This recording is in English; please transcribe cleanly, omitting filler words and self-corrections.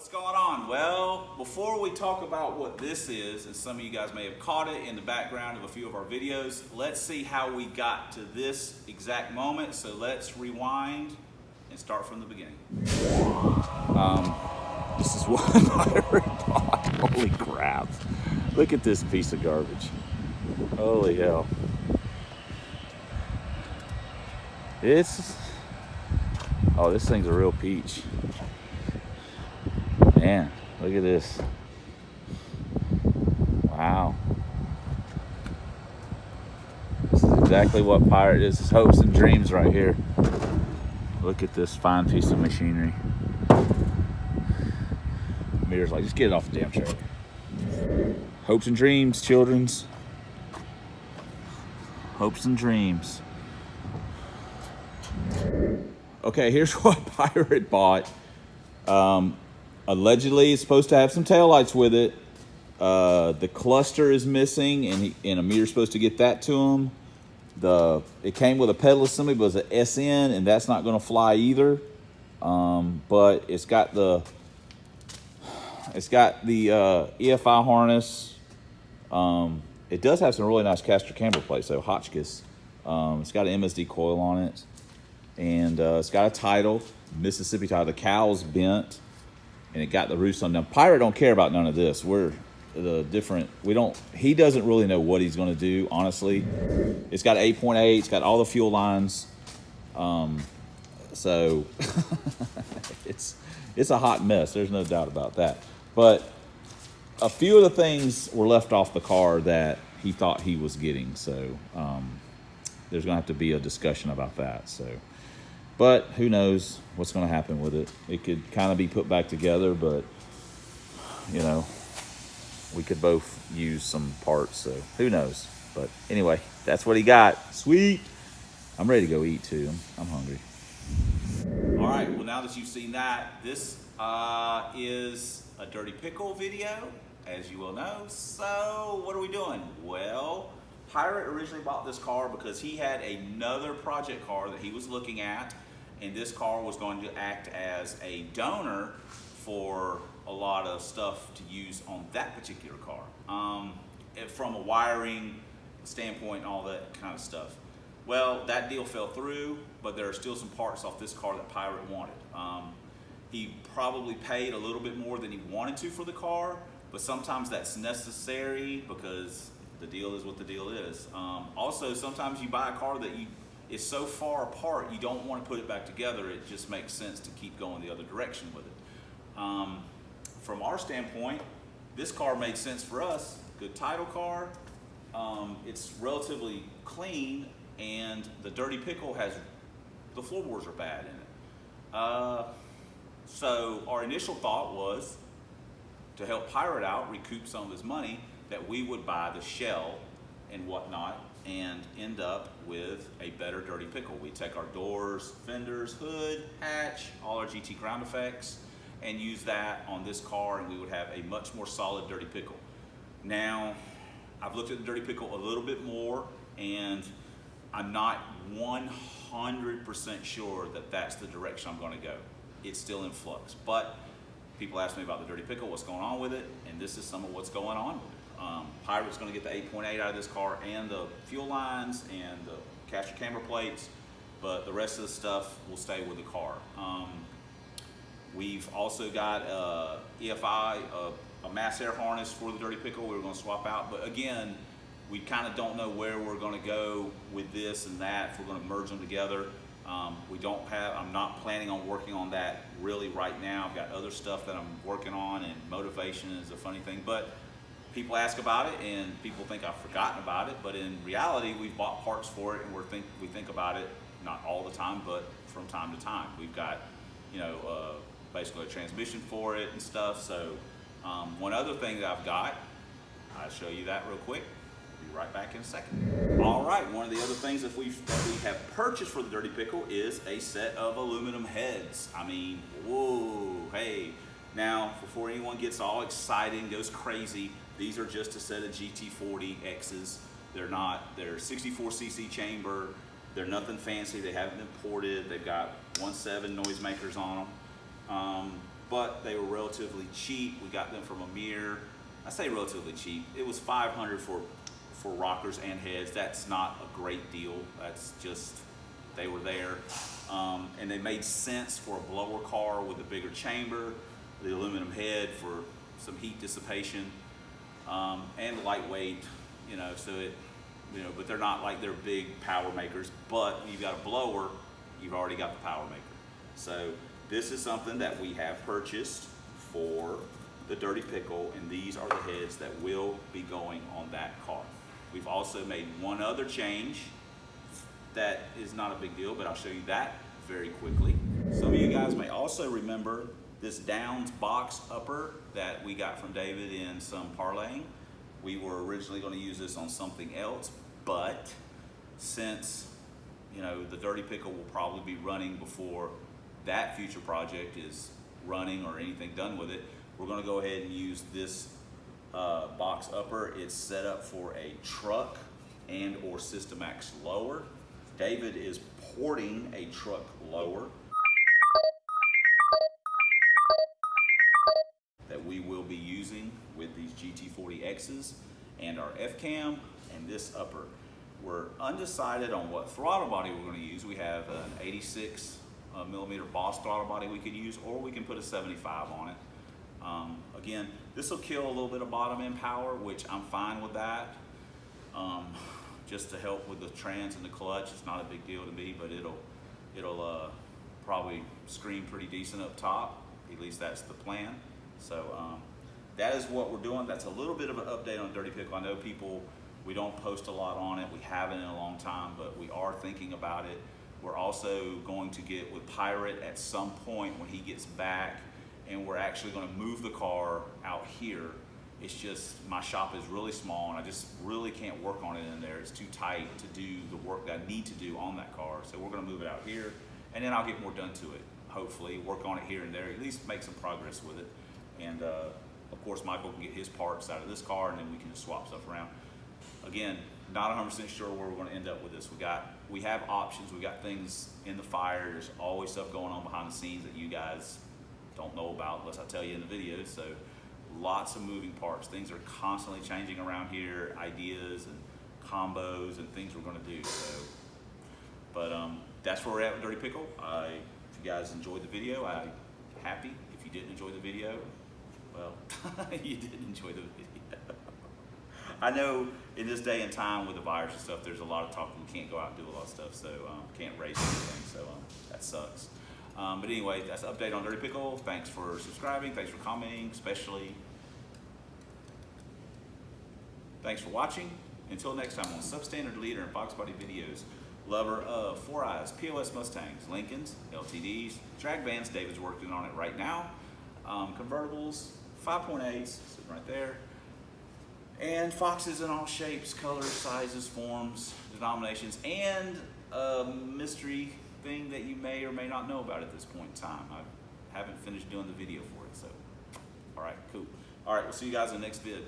What's going on? Well, before we talk about what this is, and some of you guys may have caught it in the background of a few of our videos, let's see how we got to this exact moment. So let's rewind and start from the beginning. This is what I bought. Holy crap. Look at this piece of garbage. Holy hell. Oh, this thing's a real peach. Man, look at this. Wow. This is exactly what Pirate is. It's hopes and dreams right here. Look at this fine piece of machinery. Mirror's like, just get it off the damn chair. Hopes and dreams, children's. Hopes and dreams. Okay, here's what Pirate bought. Allegedly, it's supposed to have some taillights with it. The cluster is missing, and Amir's supposed to get that to him. It came with a pedal assembly, but it's an SN, and that's not going to fly either. But it's got the EFI harness. It does have some really nice caster camber plates, though, Hotchkiss. It's got an MSD coil on it, and it's got a title, Mississippi title. The cow's bent, and it got the roost on them. Pirate don't care about none of this. He doesn't really know what he's going to do, honestly. It's got 8.8, it's got all the fuel lines. So it's a hot mess. There's no doubt about that. But a few of the things were left off the car that he thought he was getting. So there's going to have to be a discussion about that. But who knows what's going to happen with it. It could kind of be put back together, but, you know, we could both use some parts, so who knows. But anyway, that's what he got. Sweet. I'm ready to go eat, too. I'm hungry. All right, well, now that you've seen that, this is a Dirty Pickle video, as you will know. So what are we doing? Well, Pirate originally bought this car because he had another project car that he was looking at, and this car was going to act as a donor for a lot of stuff to use on that particular car, from a wiring standpoint and all that kind of stuff. Well, that deal fell through, but there are still some parts off this car that Pirate wanted. He probably paid a little bit more than he wanted to for the car, but sometimes that's necessary because the deal is what the deal is. Also, sometimes you buy a car that is so far apart you don't want to put it back together. It just makes sense to keep going the other direction with it. From our standpoint, this car made sense for us. Good title car. It's relatively clean, and the Dirty Pickle the floorboards are bad in it. So our initial thought was to help Pirate out, recoup some of his money, that we would buy the shell and whatnot and end up with a better Dirty Pickle. We take our doors, fenders, hood, hatch, all our GT ground effects, and use that on this car, and we would have a much more solid Dirty Pickle. Now, I've looked at the Dirty Pickle a little bit more, and I'm not 100% sure that that's the direction I'm going to go. It's still in flux, but people ask me about the Dirty Pickle, what's going on with it, and this is some of what's going on with it. Pirate's going to get the 8.8 out of this car and the fuel lines and the caster camber plates, but the rest of the stuff will stay with the car. We've also got EFI, a mass air harness for the Dirty Pickle we were going to swap out, but again, we kind of don't know where we're going to go with this and that, if we're going to merge them together. I'm not planning on working on that really right now. I've got other stuff that I'm working on, and motivation is a funny thing, but people ask about it and people think I've forgotten about it, but in reality, we've bought parts for it, and we think about it, not all the time, but from time to time. We've got, basically a transmission for it and stuff. So one other thing that I've got, I'll show you that real quick. Be right back in a second. All right, one of the other things that we have purchased for the Dirty Pickle is a set of aluminum heads. I mean, whoa, hey. Now, before anyone gets all excited and goes crazy, these are just a set of GT40Xs. They're 64cc chamber. They're nothing fancy. They haven't been ported. They've got 1.7 noisemakers on them. but they were relatively cheap. We got them from Amir. I say relatively cheap. It was $500 for rockers and heads. That's not a great deal. That's just, they were there. And they made sense for a blower car with a bigger chamber, the aluminum head for some heat dissipation, and lightweight, you know, so it, you know, but they're not like they're big power makers. But when you've got a blower, you've already got the power maker. So this is something that we have purchased for the Dirty Pickle, and these are the heads that will be going on that car. We've also made one other change that is not a big deal, but I'll show you that very quickly. Some of you guys may also remember this Downs box upper that we got from David in some parlaying. We were originally going to use this on something else, but since, you know, the Dirty Pickle will probably be running before that future project is running or anything done with it, we're going to go ahead and use this box upper. It's set up for a truck and or Systemax lower. David is porting a truck lower that we will be using with these GT40Xs and our F-Cam and this upper. We're undecided on what throttle body we're going to use. We have an 86 millimeter Boss throttle body we could use, or we can put a 75 on it. Again, this will kill a little bit of bottom end power, which I'm fine with that. Just to help with the trans and the clutch. It's not a big deal to me, but it'll probably scream pretty decent up top. At least that's the plan. So that is what we're doing. That's a little bit of an update on Dirty Pickle. I know people, we don't post a lot on it. We haven't in a long time, but we are thinking about it. We're also going to get with Pirate at some point when he gets back, and we're actually going to move the car out here. It's just, my shop is really small and I just really can't work on it in there. It's too tight to do the work that I need to do on that car. So we're going to move it out here, and then I'll get more done to it. Hopefully work on it here and there, at least make some progress with it. And of course, Michael can get his parts out of this car, and then we can just swap stuff around. Again, not 100% sure where we're going to end up with this. We have options. We got things in the fire. There's always stuff going on behind the scenes that you guys don't know about unless I tell you in the videos. So lots of moving parts. Things are constantly changing around here, ideas and combos and things we're going to do. So, but that's where we're at with Dirty Pickle. If you guys enjoyed the video, I'm happy. If you didn't enjoy the video, well, you didn't enjoy the video. I know in this day and time with the virus and stuff, there's a lot of talk. We can't go out and do a lot of stuff, so can't race anything, so that sucks. But anyway, that's an update on Dirty Pickle. Thanks for subscribing. Thanks for commenting, especially. Thanks for watching. Until next time on Substandard Leader and Fox Body Videos, lover of 4Eyes, POS Mustangs, Lincolns, LTDs, drag vans. David's working on it right now. Convertibles, 5.8s, sitting right there. And Foxes in all shapes, colors, sizes, forms, denominations, and a mystery thing that you may or may not know about at this point in time. I haven't finished doing the video for it, so. All right, cool. All right, we'll see you guys in the next vid.